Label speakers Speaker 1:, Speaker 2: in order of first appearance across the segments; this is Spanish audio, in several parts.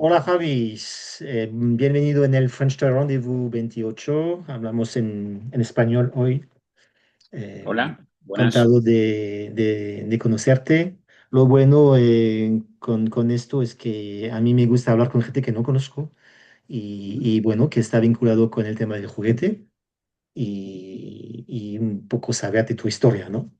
Speaker 1: Hola Javi, bienvenido en el French Toy Rendezvous 28. Hablamos en español hoy. Eh,
Speaker 2: Hola, buenas.
Speaker 1: Encantado de conocerte. Lo bueno con esto es que a mí me gusta hablar con gente que no conozco y bueno, que está vinculado con el tema del juguete y un poco saber de tu historia, ¿no?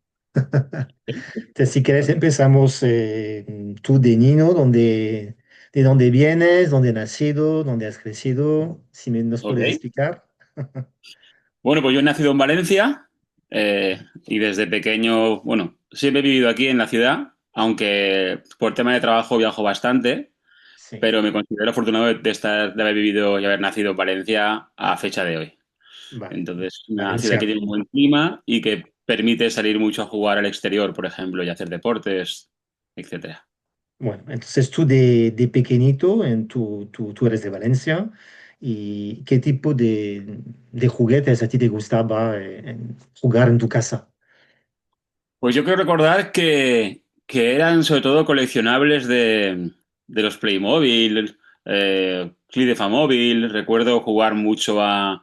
Speaker 1: Entonces, si quieres, empezamos tú de niño, de dónde vienes, dónde has nacido, dónde has crecido, si nos
Speaker 2: Ok.
Speaker 1: puedes explicar.
Speaker 2: Bueno, pues yo he nacido en Valencia y desde pequeño, bueno, siempre he vivido aquí en la ciudad, aunque por tema de trabajo viajo bastante,
Speaker 1: Sí,
Speaker 2: pero me considero afortunado de haber vivido y haber nacido en Valencia a fecha de hoy.
Speaker 1: vale.
Speaker 2: Entonces, una ciudad que
Speaker 1: Valencia.
Speaker 2: tiene un buen clima y que permite salir mucho a jugar al exterior, por ejemplo, y hacer deportes, etcétera.
Speaker 1: Bueno, entonces tú de pequeñito, tú eres de Valencia, ¿y qué tipo de juguetes a ti te gustaba jugar en tu casa?
Speaker 2: Pues yo creo recordar que eran sobre todo coleccionables de los Playmobil, Clip de Famóvil. Recuerdo jugar mucho a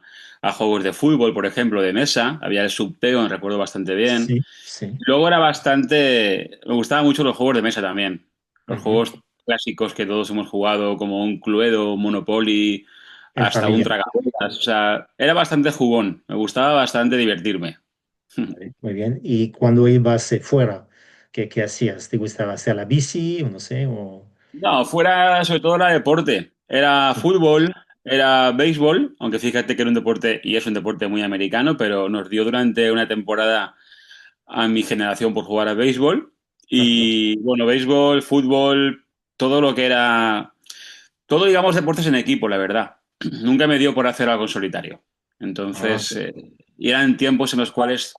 Speaker 2: juegos de fútbol, por ejemplo, de mesa. Había el Subteon, recuerdo bastante bien.
Speaker 1: Sí, sí.
Speaker 2: Luego era bastante. Me gustaban mucho los juegos de mesa también. Los
Speaker 1: Ujú.
Speaker 2: juegos clásicos que todos hemos jugado, como un Cluedo, Monopoly,
Speaker 1: En
Speaker 2: hasta un
Speaker 1: familia.
Speaker 2: Tragamonedas. O sea, era bastante jugón. Me gustaba bastante divertirme.
Speaker 1: Vale, muy bien. ¿Y cuando ibas fuera, qué hacías? ¿Te gustaba hacer la bici o no sé? O...
Speaker 2: No, fuera sobre todo era deporte. Era fútbol, era béisbol, aunque fíjate que era un deporte y es un deporte muy americano, pero nos dio durante una temporada a mi generación por jugar a béisbol.
Speaker 1: Ajá.
Speaker 2: Y bueno, béisbol, fútbol, todo lo que era, todo digamos deportes en equipo, la verdad. Nunca me dio por hacer algo en solitario.
Speaker 1: Ah,
Speaker 2: Entonces, y eran tiempos en los cuales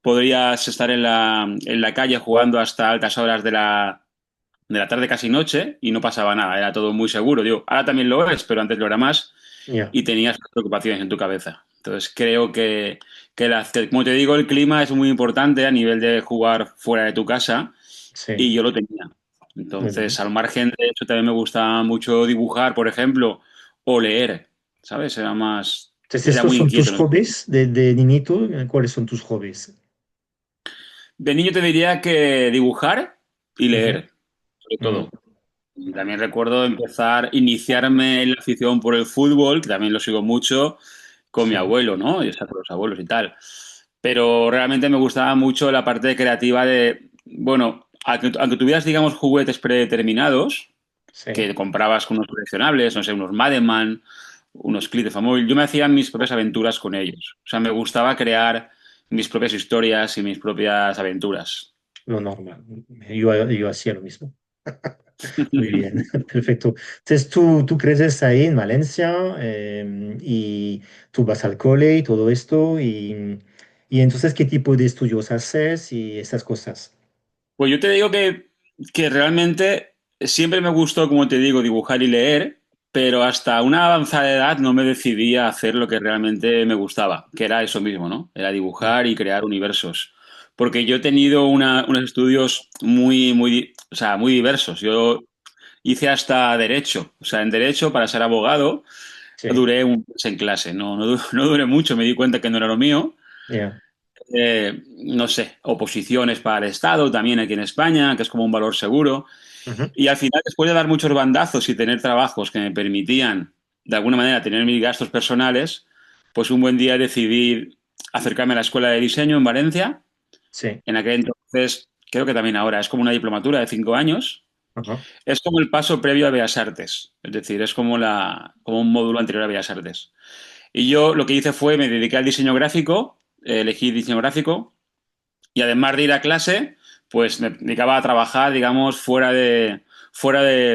Speaker 2: podrías estar en la calle jugando hasta altas horas de la tarde casi noche y no pasaba nada, era todo muy seguro. Digo, ahora también lo es, pero antes lo era más
Speaker 1: ya.
Speaker 2: y tenías preocupaciones en tu cabeza. Entonces creo que, como te digo, el clima es muy importante a nivel de jugar fuera de tu casa
Speaker 1: Sí,
Speaker 2: y yo lo tenía.
Speaker 1: muy
Speaker 2: Entonces,
Speaker 1: bien.
Speaker 2: al margen de eso, también me gustaba mucho dibujar, por ejemplo, o leer, ¿sabes?
Speaker 1: Entonces,
Speaker 2: Era
Speaker 1: ¿estos
Speaker 2: muy
Speaker 1: son tus
Speaker 2: inquieto. ¿No?
Speaker 1: hobbies de niñito? ¿Cuáles son tus hobbies?
Speaker 2: De niño te diría que dibujar y
Speaker 1: Ujú,
Speaker 2: leer, sobre
Speaker 1: ujú.
Speaker 2: todo. Y también recuerdo iniciarme en la afición por el fútbol, que también lo sigo mucho, con mi
Speaker 1: Sí,
Speaker 2: abuelo, ¿no? Y estar con los abuelos y tal. Pero realmente me gustaba mucho la parte creativa de, bueno, aunque tuvieras, digamos, juguetes predeterminados,
Speaker 1: sí.
Speaker 2: que comprabas con unos coleccionables, no sé, unos Mademan, unos Clip de Famóvil, yo me hacía mis propias aventuras con ellos. O sea, me gustaba crear mis propias historias y mis propias aventuras.
Speaker 1: Lo normal. Yo hacía lo mismo. Muy bien, perfecto. Entonces, tú creces ahí en Valencia y tú vas al cole y todo esto. Y entonces, ¿qué tipo de estudios haces y esas cosas?
Speaker 2: Pues yo te digo que realmente siempre me gustó, como te digo, dibujar y leer, pero hasta una avanzada edad no me decidí a hacer lo que realmente me gustaba, que era eso mismo, ¿no? Era dibujar y crear universos. Porque yo he tenido unos estudios o sea, muy diversos. Yo hice hasta derecho. O sea, en derecho, para ser abogado,
Speaker 1: Sí,
Speaker 2: duré un mes en clase. No duré mucho, me di cuenta que no era lo mío.
Speaker 1: ya.
Speaker 2: No sé, oposiciones para el Estado, también aquí en España, que es como un valor seguro.
Speaker 1: Ujú.
Speaker 2: Y al final, después de dar muchos bandazos y tener trabajos que me permitían, de alguna manera, tener mis gastos personales, pues un buen día decidí acercarme a la Escuela de Diseño en Valencia.
Speaker 1: Sí,
Speaker 2: En aquel entonces, creo que también ahora, es como una diplomatura de 5 años.
Speaker 1: ajá.
Speaker 2: Es como el paso previo a Bellas Artes. Es decir, es como, como un módulo anterior a Bellas Artes. Y yo lo que hice fue, me dediqué al diseño gráfico, elegí diseño gráfico y además de ir a clase, pues me dedicaba a trabajar, digamos, fuera de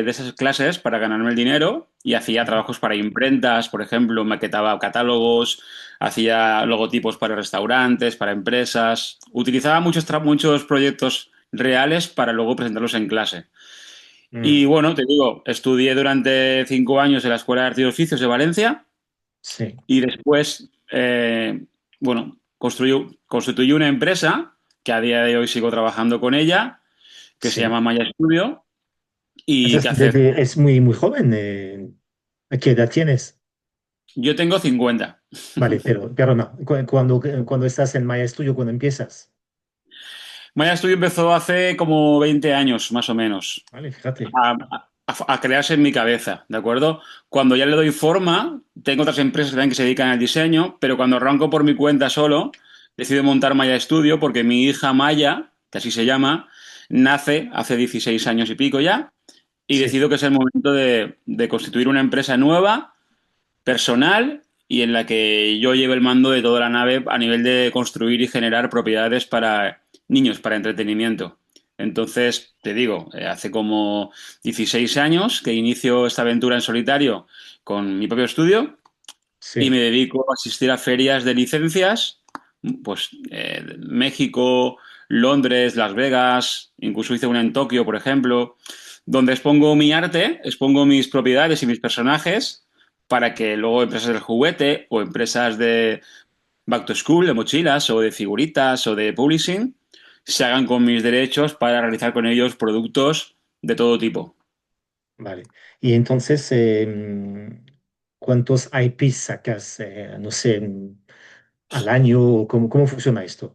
Speaker 2: esas clases para ganarme el dinero y hacía
Speaker 1: Ujú.
Speaker 2: trabajos para imprentas, por ejemplo, maquetaba catálogos, hacía logotipos para restaurantes, para empresas, utilizaba muchos proyectos reales para luego presentarlos en clase. Y
Speaker 1: Mm,
Speaker 2: bueno, te digo, estudié durante 5 años en la Escuela de Arte y Oficios de Valencia
Speaker 1: sí,
Speaker 2: y después, bueno, constituí una empresa que a día de hoy sigo trabajando con ella, que se
Speaker 1: sí.
Speaker 2: llama Maya Studio. ¿Y qué hacer?
Speaker 1: Es muy, muy joven. ¿A qué edad tienes?
Speaker 2: Yo tengo 50.
Speaker 1: Vale, pero no. Cuando estás en Maya Studio, cuando empiezas.
Speaker 2: Maya Studio empezó hace como 20 años, más o menos,
Speaker 1: Vale, fíjate.
Speaker 2: a crearse en mi cabeza, ¿de acuerdo? Cuando ya le doy forma, tengo otras empresas también que se dedican al diseño, pero cuando arranco por mi cuenta solo, decido montar Maya Studio porque mi hija Maya, que así se llama, nace hace 16 años y pico ya, y
Speaker 1: Sí,
Speaker 2: decido que es el momento de constituir una empresa nueva, personal, y en la que yo lleve el mando de toda la nave a nivel de construir y generar propiedades para niños, para entretenimiento. Entonces, te digo, hace como 16 años que inicio esta aventura en solitario con mi propio estudio y
Speaker 1: sí.
Speaker 2: me dedico a asistir a ferias de licencias, pues México, Londres, Las Vegas, incluso hice una en Tokio, por ejemplo, donde expongo mi arte, expongo mis propiedades y mis personajes para que luego empresas del juguete o empresas de back to school, de mochilas o de figuritas o de publishing, se hagan con mis derechos para realizar con ellos productos de todo tipo.
Speaker 1: Vale. Y entonces, ¿cuántos IPs sacas, no sé, al año? ¿O cómo funciona esto?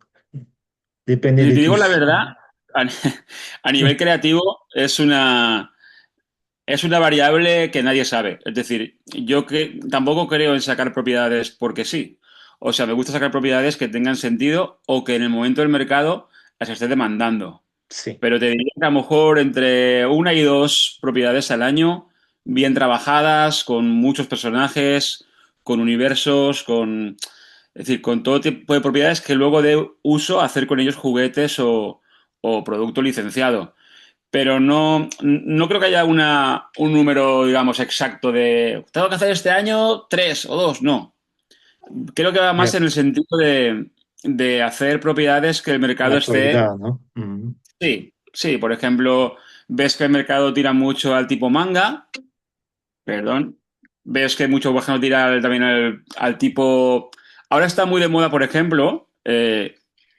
Speaker 1: Depende
Speaker 2: Si
Speaker 1: de
Speaker 2: te digo la
Speaker 1: tus...
Speaker 2: verdad, a, a nivel creativo es una variable que nadie sabe. Es decir, yo que tampoco creo en sacar propiedades porque sí. O sea, me gusta sacar propiedades que tengan sentido o que en el momento del mercado las esté demandando.
Speaker 1: Sí,
Speaker 2: Pero te diría que a lo mejor entre una y dos propiedades al año, bien trabajadas, con muchos personajes, con universos, es decir, con todo tipo de propiedades que luego de uso hacer con ellos juguetes o producto licenciado. Pero no creo que haya un número, digamos, exacto de tengo que hacer este año tres o dos, no. Creo que va más
Speaker 1: ya,
Speaker 2: en el sentido de hacer propiedades que el
Speaker 1: en la
Speaker 2: mercado esté.
Speaker 1: actualidad, ¿no?
Speaker 2: Sí, sí, por ejemplo, ves que el mercado tira mucho al tipo manga, perdón, ves que mucho, por ejemplo, tira también al tipo. Ahora está muy de moda, por ejemplo,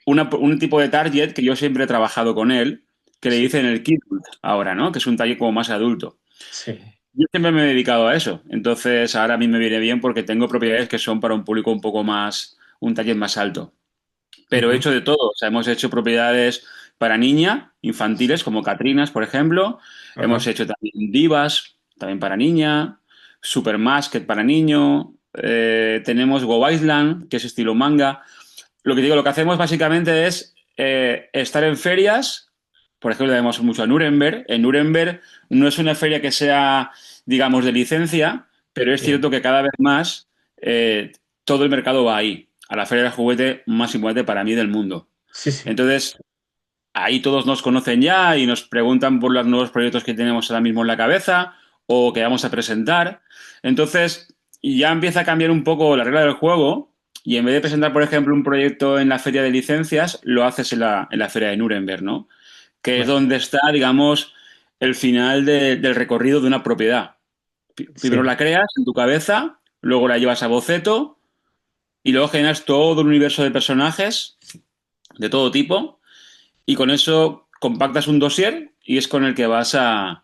Speaker 2: un tipo de target que yo siempre he trabajado con él, que le
Speaker 1: Sí,
Speaker 2: dicen el kid ahora, ¿no? Que es un target como más adulto.
Speaker 1: sí.
Speaker 2: Yo siempre me he dedicado a eso. Entonces, ahora a mí me viene bien porque tengo propiedades que son para un público un poco más, un target más alto. Pero he
Speaker 1: Ujú,
Speaker 2: hecho de todo. O sea, hemos hecho propiedades para niña, infantiles, como Catrinas, por ejemplo. Hemos
Speaker 1: ajá.
Speaker 2: hecho también divas, también para niña. Supermasket para niño. Tenemos Go Island, que es estilo manga. Lo que digo, lo que hacemos básicamente es estar en ferias. Por ejemplo, tenemos mucho a Nuremberg. En Nuremberg no es una feria que sea, digamos, de licencia, pero es
Speaker 1: Sí,
Speaker 2: cierto que cada vez más eh, todo el mercado va ahí, a la feria de juguete más importante para mí del mundo.
Speaker 1: sí, sí.
Speaker 2: Entonces, ahí todos nos conocen ya y nos preguntan por los nuevos proyectos que tenemos ahora mismo en la cabeza o que vamos a presentar. Entonces, ya empieza a cambiar un poco la regla del juego y en vez de presentar, por ejemplo, un proyecto en la feria de licencias, lo haces en la feria de Nuremberg, ¿no? Que es
Speaker 1: Vale,
Speaker 2: donde está, digamos, el final del recorrido de una propiedad. Primero
Speaker 1: sí.
Speaker 2: la creas en tu cabeza, luego la llevas a boceto y luego generas todo un universo de personajes de todo tipo y con eso compactas un dossier y es con el que vas a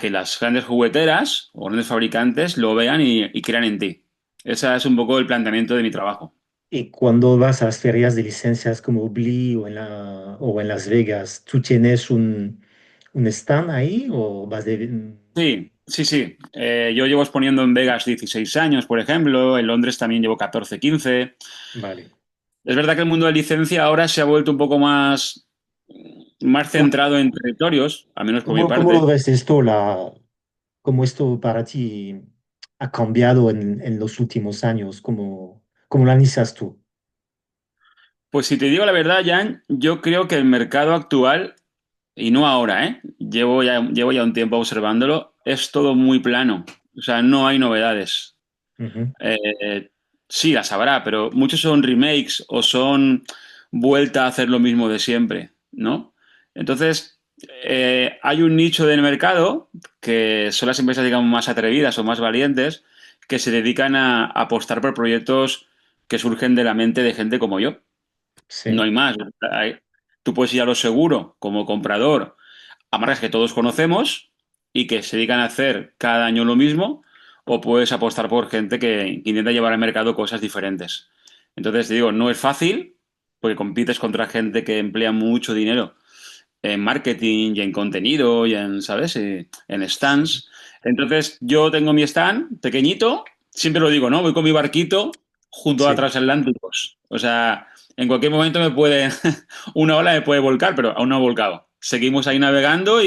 Speaker 2: que las grandes jugueteras o grandes fabricantes lo vean y crean en ti. Ese es un poco el planteamiento de mi trabajo.
Speaker 1: Y cuando vas a las ferias de licencias como Blee o en Las Vegas, ¿tú tienes un stand ahí o vas de...
Speaker 2: Sí, sí, sí. Yo llevo exponiendo en Vegas 16 años, por ejemplo. En Londres también llevo 14, 15.
Speaker 1: Vale.
Speaker 2: Es verdad que el mundo de licencia ahora se ha vuelto un poco más centrado en territorios, al menos por mi
Speaker 1: Cómo lo
Speaker 2: parte.
Speaker 1: ves esto, cómo esto para ti ha cambiado en los últimos años? ¿Cómo lo analizas tú?
Speaker 2: Pues si te digo la verdad, Jan, yo creo que el mercado actual, y no ahora, ¿eh? Llevo ya un tiempo observándolo, es todo muy plano. O sea, no hay novedades.
Speaker 1: Ujú,
Speaker 2: Eh, sí, las habrá, pero muchos son remakes o son vuelta a hacer lo mismo de siempre, ¿no? Entonces, hay un nicho del mercado que son las empresas, digamos, más atrevidas o más valientes que se dedican a apostar por proyectos que surgen de la mente de gente como yo. No
Speaker 1: sí,
Speaker 2: hay más. Tú puedes ir a lo seguro como comprador a marcas que todos conocemos y que se dedican a hacer cada año lo mismo, o puedes apostar por gente que intenta llevar al mercado cosas diferentes. Entonces, te digo, no es fácil porque compites contra gente que emplea mucho dinero en marketing y en contenido y en, ¿sabes? En
Speaker 1: Sí,
Speaker 2: stands. Entonces, yo tengo mi stand pequeñito, siempre lo digo, ¿no? Voy con mi barquito junto a
Speaker 1: sí,
Speaker 2: transatlánticos. O sea, en cualquier momento me puede, una ola me puede volcar, pero aún no ha volcado. Seguimos ahí navegando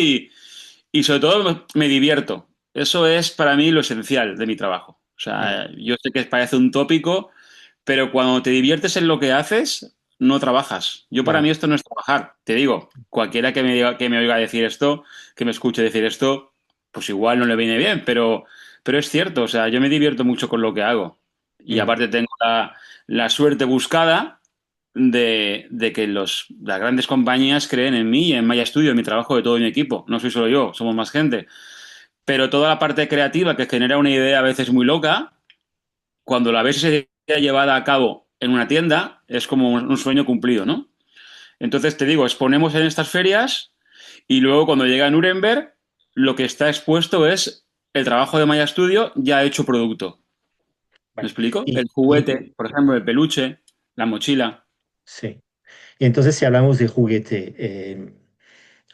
Speaker 2: y sobre todo me divierto. Eso es para mí lo esencial de mi trabajo. O
Speaker 1: mm,
Speaker 2: sea, yo sé que parece un tópico, pero cuando te diviertes en lo que haces, no trabajas. Yo para
Speaker 1: claro.
Speaker 2: mí esto no es trabajar. Te digo, cualquiera que me oiga decir esto, que me escuche decir esto, pues igual no le viene bien, pero es cierto. O sea, yo me divierto mucho con lo que hago. Y
Speaker 1: Mm,
Speaker 2: aparte tengo la suerte buscada de que las grandes compañías creen en mí y en Maya Studio, en mi trabajo de todo mi equipo. No soy solo yo, somos más gente. Pero toda la parte creativa que genera una idea a veces muy loca, cuando la ves esa idea llevada a cabo en una tienda, es como un sueño cumplido, ¿no? Entonces te digo, exponemos en estas ferias y luego cuando llega a Nuremberg, lo que está expuesto es el trabajo de Maya Studio ya hecho producto. ¿Me
Speaker 1: vale.
Speaker 2: explico? El
Speaker 1: Y
Speaker 2: juguete, por ejemplo, el peluche, la mochila.
Speaker 1: sí. Y entonces, si hablamos de juguete,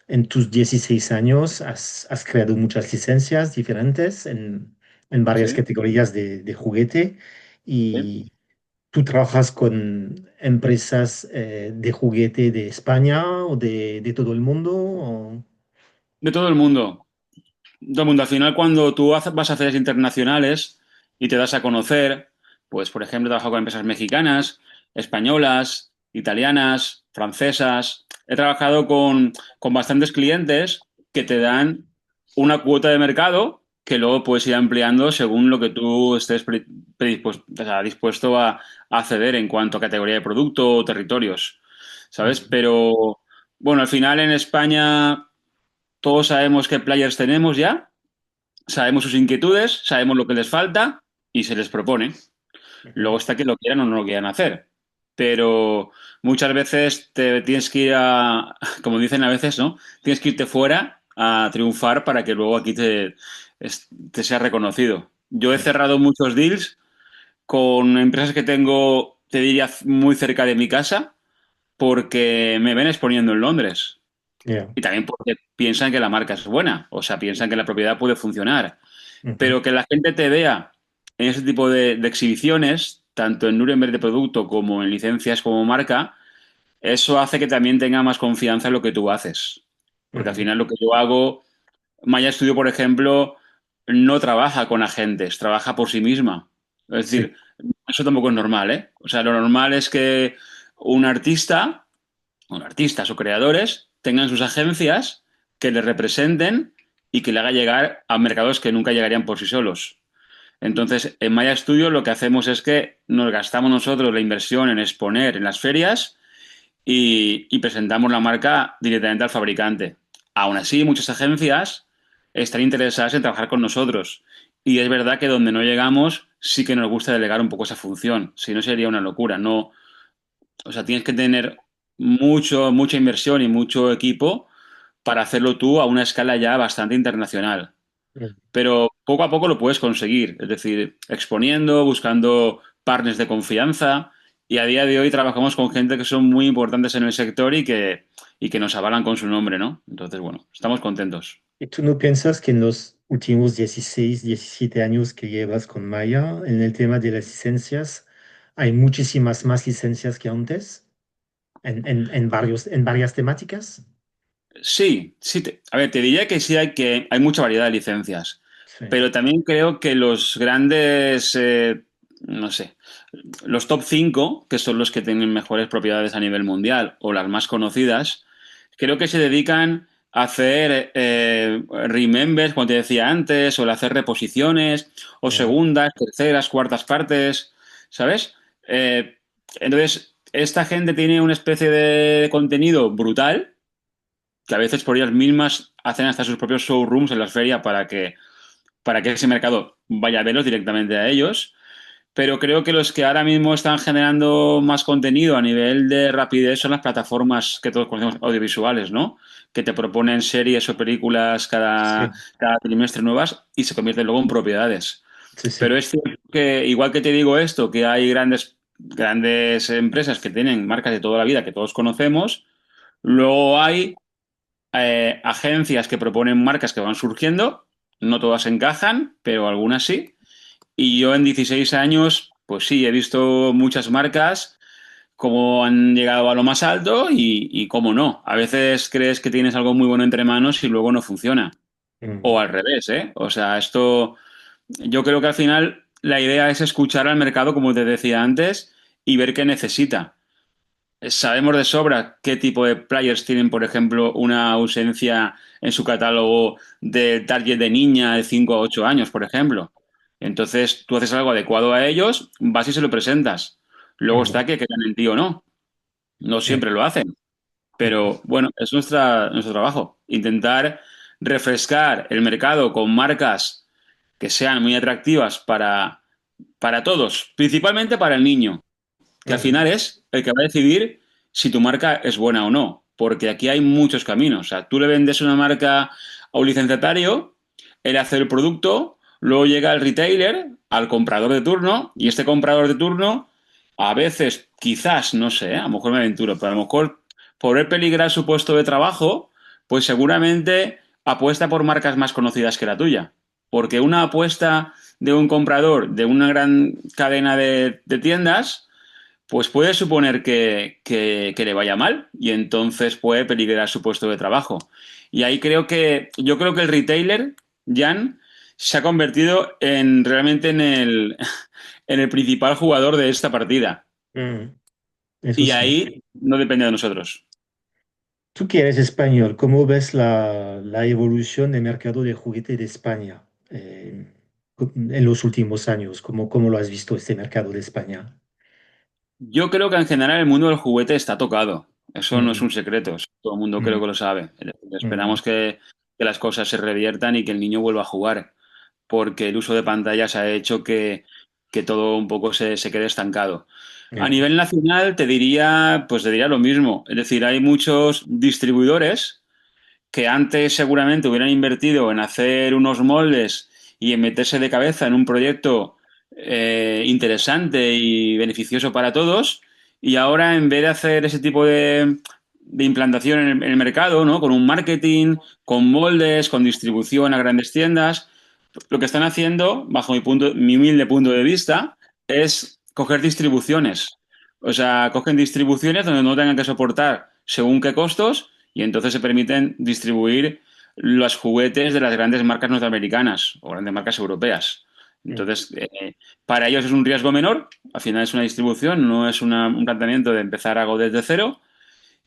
Speaker 1: en tus 16 años has creado muchas licencias diferentes en varias
Speaker 2: ¿Sí?
Speaker 1: categorías de juguete
Speaker 2: ¿Sí?
Speaker 1: y tú trabajas con empresas de juguete de España o de todo el mundo.
Speaker 2: De todo el mundo. Todo el mundo. Al final, cuando tú vas a ferias internacionales y te das a conocer, pues, por ejemplo, he trabajado con empresas mexicanas, españolas, italianas, francesas. He trabajado con bastantes clientes que te dan una cuota de mercado que luego puedes ir ampliando según lo que tú estés predispuesto, o sea, dispuesto a ceder en cuanto a categoría de producto o territorios, ¿sabes?
Speaker 1: Mm,
Speaker 2: Pero, bueno, al final en España todos sabemos qué players tenemos ya, sabemos sus inquietudes, sabemos lo que les falta y se les propone.
Speaker 1: ujú.
Speaker 2: Luego está que lo quieran o no lo quieran hacer. Pero muchas veces te tienes que ir a, como dicen a veces, ¿no? Tienes que irte fuera a triunfar para que luego aquí te sea reconocido. Yo he cerrado muchos deals con empresas que tengo, te diría, muy cerca de mi casa porque me ven exponiendo en Londres.
Speaker 1: Ya,
Speaker 2: Y también porque piensan que la marca es buena, o sea, piensan que la propiedad puede funcionar.
Speaker 1: ujú,
Speaker 2: Pero que la gente te vea en ese tipo de exhibiciones, tanto en Nuremberg de producto como en licencias como marca, eso hace que también tenga más confianza en lo que tú haces. Porque al
Speaker 1: ujú.
Speaker 2: final lo que yo hago, Maya Studio, por ejemplo, no trabaja con agentes, trabaja por sí misma. Es
Speaker 1: Sí,
Speaker 2: decir, eso tampoco es normal, ¿eh? O sea, lo normal es que un artista, o artistas o creadores tengan sus agencias que les representen y que le haga llegar a mercados que nunca llegarían por sí solos. Entonces, en Maya Studio lo que hacemos es que nos gastamos nosotros la inversión en exponer en las ferias y presentamos la marca directamente al fabricante. Aún así, muchas agencias están interesadas en trabajar con nosotros. Y es verdad que donde no llegamos, sí que nos gusta delegar un poco esa función. Si no, sería una locura. No, o sea, tienes que tener mucha inversión y mucho equipo para hacerlo tú a una escala ya bastante internacional.
Speaker 1: mm,
Speaker 2: Pero poco a poco lo puedes conseguir, es decir, exponiendo, buscando partners de confianza. Y a día de hoy trabajamos con gente que son muy importantes en el sector y que nos avalan con su nombre, ¿no? Entonces, bueno, estamos contentos.
Speaker 1: ¿y tú no piensas que en los últimos 16, 17 años que llevas con Maya, en el tema de las licencias, hay muchísimas más licencias que antes en varias temáticas?
Speaker 2: Sí, sí. A ver, te diría que sí que hay mucha variedad de licencias,
Speaker 1: Sí,
Speaker 2: pero también creo que los grandes, no sé, los top 5 que son los que tienen mejores propiedades a nivel mundial o las más conocidas, creo que se dedican a hacer remembers, como te decía antes, o el hacer reposiciones, o
Speaker 1: ya,
Speaker 2: segundas, terceras, cuartas partes, ¿sabes? Eh, entonces, esta gente tiene una especie de contenido brutal que a veces por ellas mismas hacen hasta sus propios showrooms en las ferias para que ese mercado vaya a verlos directamente a ellos. pero creo que los que ahora mismo están generando más contenido a nivel de rapidez son las plataformas que todos conocemos audiovisuales, ¿no? Que te proponen series o películas
Speaker 1: Sí,
Speaker 2: cada trimestre nuevas y se convierten luego en propiedades.
Speaker 1: sí,
Speaker 2: Pero
Speaker 1: sí.
Speaker 2: es cierto que, igual que te digo esto, que hay grandes empresas que tienen marcas de toda la vida que todos conocemos, luego hay agencias que proponen marcas que van surgiendo, no todas encajan, pero algunas sí. Y yo en 16 años, pues sí, he visto muchas marcas cómo han llegado a lo más alto y cómo no. A veces crees que tienes algo muy bueno entre manos y luego no funciona. O
Speaker 1: Mm,
Speaker 2: al revés, ¿eh? O sea, esto yo creo que al final la idea es escuchar al mercado, como te decía antes, y ver qué necesita. Sabemos de sobra qué tipo de players tienen, por ejemplo, una ausencia en su catálogo de target de niña de 5 a 8 años, por ejemplo. Entonces, tú haces algo adecuado a ellos, vas y se lo presentas. Luego está
Speaker 1: mm,
Speaker 2: que crean en ti o no. No
Speaker 1: eh,
Speaker 2: siempre lo hacen.
Speaker 1: mm,
Speaker 2: Pero bueno, es nuestro trabajo. Intentar refrescar el mercado con marcas que sean muy atractivas para todos, principalmente para el niño, que al
Speaker 1: mm,
Speaker 2: final es el que va a decidir si tu marca es buena o no, porque aquí hay muchos caminos. O sea, tú le vendes una marca a un licenciatario, él hace el producto, luego llega el retailer, al comprador de turno, y este comprador de turno, a veces, quizás, no sé, a lo mejor me aventuro, pero a lo mejor por ver peligrar su puesto de trabajo, pues seguramente apuesta por marcas más conocidas que la tuya. Porque una apuesta de un comprador de una gran cadena de tiendas, pues puede suponer que le vaya mal y entonces puede peligrar su puesto de trabajo. Y ahí yo creo que el retailer, Jan, se ha convertido realmente en el principal jugador de esta partida.
Speaker 1: mm. Eso
Speaker 2: Y
Speaker 1: sí.
Speaker 2: ahí no depende de nosotros.
Speaker 1: Tú que eres español, ¿cómo ves la evolución del mercado de juguete de España en los últimos años? ¿Cómo lo has visto este mercado de España?
Speaker 2: Yo creo que en general el mundo del juguete está tocado. Eso no es un
Speaker 1: Mm,
Speaker 2: secreto, eso todo el mundo creo que
Speaker 1: mm,
Speaker 2: lo sabe. Es decir,
Speaker 1: mm,
Speaker 2: esperamos que las cosas se reviertan y que el niño vuelva a jugar, porque el uso de pantallas ha hecho que todo un poco se quede estancado. A
Speaker 1: eh,
Speaker 2: nivel nacional te diría lo mismo. Es decir, hay muchos distribuidores que antes seguramente hubieran invertido en hacer unos moldes y en meterse de cabeza en un proyecto interesante y beneficioso para todos, y ahora en vez de hacer ese tipo de implantación en el mercado, ¿no? Con un marketing, con moldes, con distribución a grandes tiendas, lo que están haciendo, bajo mi humilde punto de vista, es coger distribuciones. O sea, cogen distribuciones donde no tengan que soportar según qué costos y entonces se permiten distribuir los juguetes de las grandes marcas norteamericanas o grandes marcas europeas.
Speaker 1: mm,
Speaker 2: Entonces, para ellos es un riesgo menor, al final es una distribución, no es un planteamiento de empezar algo desde cero,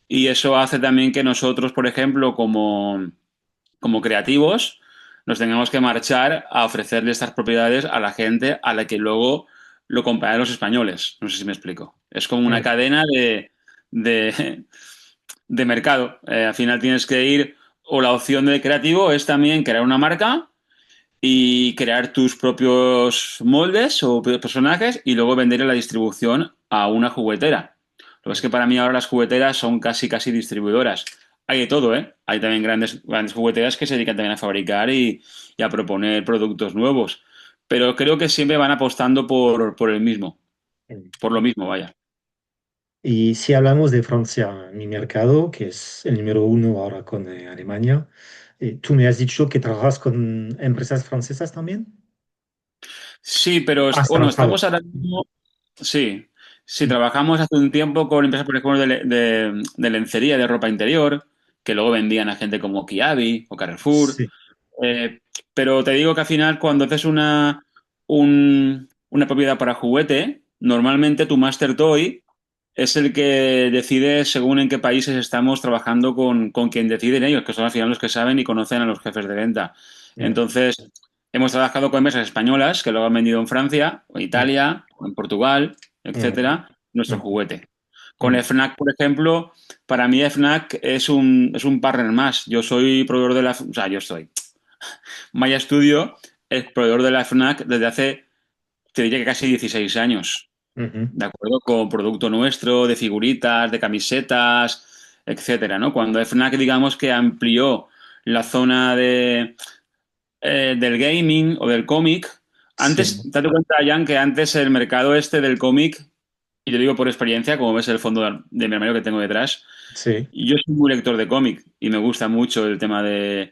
Speaker 2: y eso hace también que nosotros, por ejemplo, como creativos, nos tengamos que marchar a ofrecerle estas propiedades a la gente a la que luego lo comprarán los españoles. No sé si me explico. Es como una
Speaker 1: mm,
Speaker 2: cadena de, de mercado. Al final tienes que ir, o la opción del creativo es también crear una marca y crear tus propios moldes o personajes y luego vender en la distribución a una juguetera. Lo que es que
Speaker 1: mm,
Speaker 2: para mí ahora las jugueteras son casi distribuidoras. Hay de todo, ¿eh? Hay también grandes jugueteras que se dedican también a fabricar y a proponer productos nuevos. Pero creo que siempre van apostando por el mismo,
Speaker 1: mm.
Speaker 2: por lo mismo, vaya.
Speaker 1: Y si hablamos de Francia, mi mercado, que es el número uno ahora con Alemania, tú me has dicho que trabajas con empresas francesas también.
Speaker 2: Sí, pero
Speaker 1: Has
Speaker 2: bueno,
Speaker 1: trabajado.
Speaker 2: estamos ahora mismo. Sí, sí, trabajamos hace un tiempo con empresas, por ejemplo, de lencería, de ropa interior, que luego vendían a gente como Kiabi o Carrefour.
Speaker 1: Sí.
Speaker 2: Eh, pero te digo que al final, cuando haces una propiedad para juguete, normalmente tu master toy es el que decide según en qué países estamos trabajando con quien deciden ellos, que son al final los que saben y conocen a los jefes de venta.
Speaker 1: Mm,
Speaker 2: Entonces, hemos trabajado con empresas españolas que luego han vendido en Francia, o en
Speaker 1: mm,
Speaker 2: Italia, o en Portugal,
Speaker 1: mm,
Speaker 2: etcétera, nuestro
Speaker 1: mm,
Speaker 2: juguete. Con
Speaker 1: mm,
Speaker 2: FNAC, por ejemplo, para mí FNAC es un partner más. Yo soy proveedor de yo soy. Maya Studio es proveedor de la FNAC desde hace te diría que casi 16 años,
Speaker 1: Ujú.
Speaker 2: ¿de acuerdo? Con producto nuestro, de figuritas, de camisetas, etcétera, ¿no? Cuando FNAC, digamos que amplió la zona del gaming o del cómic, antes,
Speaker 1: Sí,
Speaker 2: date cuenta, Jan, que antes el mercado este del cómic, y lo digo por experiencia, como ves el fondo de mi armario que tengo detrás,
Speaker 1: sí,
Speaker 2: yo soy muy lector de cómic y me gusta mucho el tema de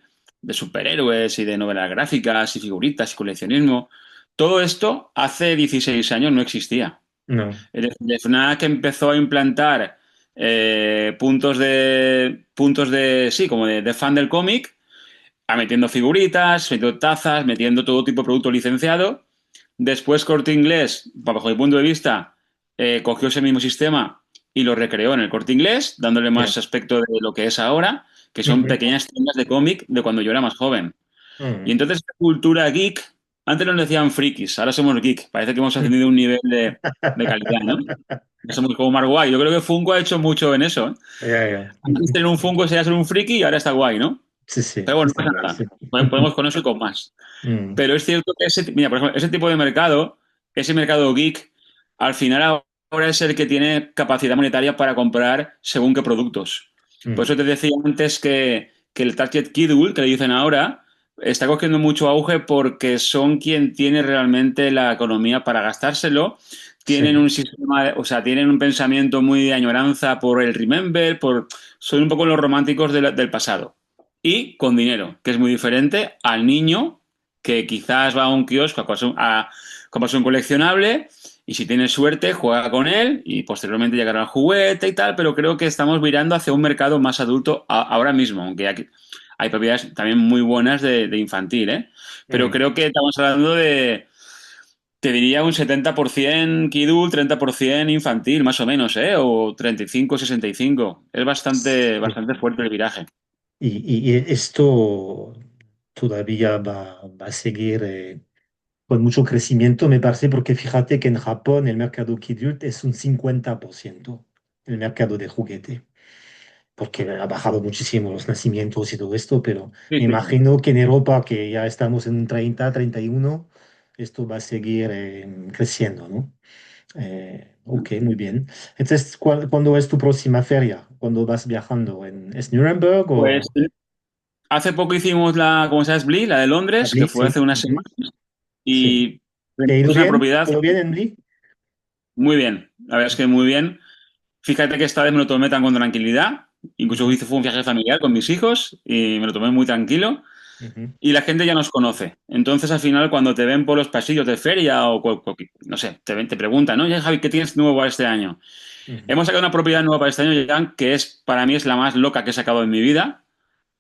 Speaker 2: superhéroes y de novelas gráficas y figuritas y coleccionismo. Todo esto hace 16 años no existía.
Speaker 1: no,
Speaker 2: Es decir, FNAC empezó a implantar puntos de, sí, como de fan del cómic, a metiendo figuritas, metiendo tazas, metiendo todo tipo de producto licenciado. Después Corte Inglés, bajo mi punto de vista, cogió ese mismo sistema y lo recreó en el Corte Inglés, dándole
Speaker 1: sí.
Speaker 2: más aspecto de lo que es ahora, que son
Speaker 1: Ujú.
Speaker 2: pequeñas tiendas de cómic de cuando yo era más joven. Y
Speaker 1: Ujú.
Speaker 2: entonces la cultura geek, antes nos decían frikis, ahora somos geek. Parece que hemos ascendido un nivel de calidad, ¿no? Ya somos como más guay. Yo creo que Funko ha hecho mucho en eso, ¿eh?
Speaker 1: Ya, ya.
Speaker 2: Antes tener un Funko sería ser un friki y ahora está guay, ¿no?
Speaker 1: Sí, sí,
Speaker 2: Pero bueno,
Speaker 1: está
Speaker 2: no pasa
Speaker 1: claro,
Speaker 2: nada.
Speaker 1: sí.
Speaker 2: Podemos con eso y con más.
Speaker 1: Mm,
Speaker 2: Pero es cierto que mira, por ejemplo, ese tipo de mercado, ese mercado geek, al final ahora es el que tiene capacidad monetaria para comprar según qué productos. Por
Speaker 1: mm,
Speaker 2: eso te decía antes que el Target Kidult, que le dicen ahora, está cogiendo mucho auge porque son quien tiene realmente la economía para gastárselo. Tienen
Speaker 1: sí.
Speaker 2: un sistema, o sea, tienen un pensamiento muy de añoranza por el remember, son un poco los románticos del pasado. Y con dinero, que es muy diferente al niño que quizás va a un kiosco a comprarse un coleccionable y si tiene suerte juega con él y posteriormente llegará al juguete y tal, pero creo que estamos virando hacia un mercado más adulto ahora mismo, aunque hay propiedades también muy buenas de infantil, ¿eh? Pero
Speaker 1: Mm,
Speaker 2: creo que estamos hablando te diría un 70% Kidul, 30% infantil, más o menos, ¿eh? O 35-65. Es bastante,
Speaker 1: sí.
Speaker 2: bastante fuerte el viraje.
Speaker 1: Y esto todavía va a seguir con mucho crecimiento, me parece, porque fíjate que en Japón el mercado Kidult es un 50% el mercado de juguete, porque ha bajado muchísimo los nacimientos y todo esto, pero
Speaker 2: Sí,
Speaker 1: me
Speaker 2: sí, sí.
Speaker 1: imagino que en Europa, que ya estamos en un 30, 31, esto va a seguir creciendo, ¿no? Ok, muy bien. Entonces, ¿cuándo es tu próxima feria? ¿Cuándo vas viajando? ¿Es Nuremberg
Speaker 2: Pues
Speaker 1: o
Speaker 2: hace poco hicimos como sabes, Blee, la de Londres, que
Speaker 1: Bli?
Speaker 2: fue
Speaker 1: Sí.
Speaker 2: hace unas
Speaker 1: Ujú.
Speaker 2: semanas,
Speaker 1: Sí.
Speaker 2: y
Speaker 1: ¿Te ha ido
Speaker 2: es una
Speaker 1: bien?
Speaker 2: propiedad
Speaker 1: ¿Todo bien en Bli?
Speaker 2: muy bien. La verdad es que muy bien. Fíjate que esta vez me lo tomé tan con tranquilidad. Incluso
Speaker 1: Ujú,
Speaker 2: fue un viaje familiar con mis hijos y me lo tomé muy tranquilo.
Speaker 1: ujú,
Speaker 2: Y la gente ya nos conoce. Entonces, al final, cuando te ven por los pasillos de feria o, no sé, te preguntan, ¿no? Oye, Javi, ¿qué tienes nuevo para este año?
Speaker 1: ujú.
Speaker 2: Hemos sacado una propiedad nueva para este año, Jan, que para mí es la más loca que he sacado en mi vida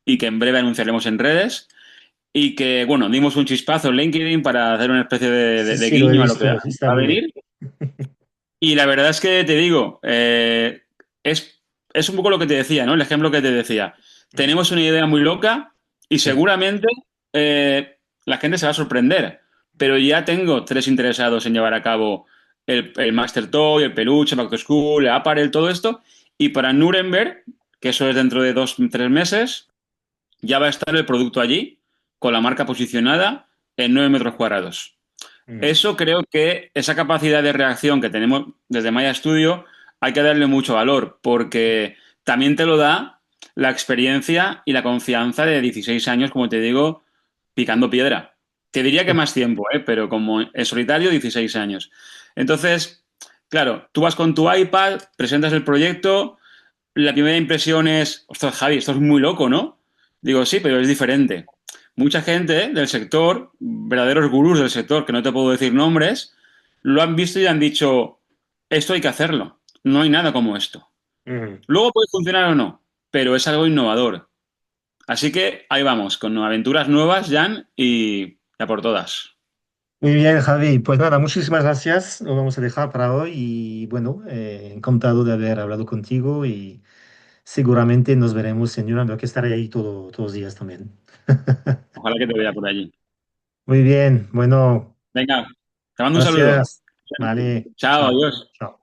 Speaker 2: y que en breve anunciaremos en redes. Y que, bueno, dimos un chispazo en LinkedIn para hacer una especie de,
Speaker 1: Sí,
Speaker 2: de
Speaker 1: sí, lo he
Speaker 2: guiño a lo que va
Speaker 1: visto. Está
Speaker 2: a
Speaker 1: muy bien.
Speaker 2: venir. Y la verdad es que te digo, es un poco lo que te decía, ¿no? El ejemplo que te decía.
Speaker 1: Ujú.
Speaker 2: Tenemos una idea muy loca y
Speaker 1: Sí.
Speaker 2: seguramente la gente se va a sorprender. Pero ya tengo 3 interesados en llevar a cabo el Master Toy, el peluche, Back to School, el Apparel, todo esto. Y para Nuremberg, que eso es dentro de 2, 3 meses, ya va a estar el producto allí, con la marca posicionada en 9 metros cuadrados.
Speaker 1: Mm.
Speaker 2: Eso creo que esa capacidad de reacción que tenemos desde Maya Studio hay que darle mucho valor, porque también te lo da la experiencia y la confianza de 16 años, como te digo, picando piedra. Te diría que
Speaker 1: Sí.
Speaker 2: más tiempo, ¿eh? Pero como en solitario, 16 años. Entonces, claro, tú vas con tu iPad, presentas el proyecto, la primera impresión es, ostras, Javi, esto es muy loco, ¿no? Digo, sí, pero es diferente. Mucha gente del sector, verdaderos gurús del sector, que no te puedo decir nombres, lo han visto y han dicho, esto hay que hacerlo. No hay nada como esto.
Speaker 1: Mm.
Speaker 2: Luego puede funcionar o no, pero es algo innovador. Así que ahí vamos, con aventuras nuevas, Jan, y a por todas.
Speaker 1: Muy bien, Javi. Pues nada, muchísimas gracias. Lo vamos a dejar para hoy y bueno, encantado de haber hablado contigo y seguramente nos veremos en Nuremberg, que estaré ahí todos los días también.
Speaker 2: Ojalá que te vea por allí.
Speaker 1: Muy bien, bueno,
Speaker 2: Venga, te mando un saludo.
Speaker 1: gracias. Vale,
Speaker 2: Chao,
Speaker 1: chao,
Speaker 2: adiós.
Speaker 1: chao.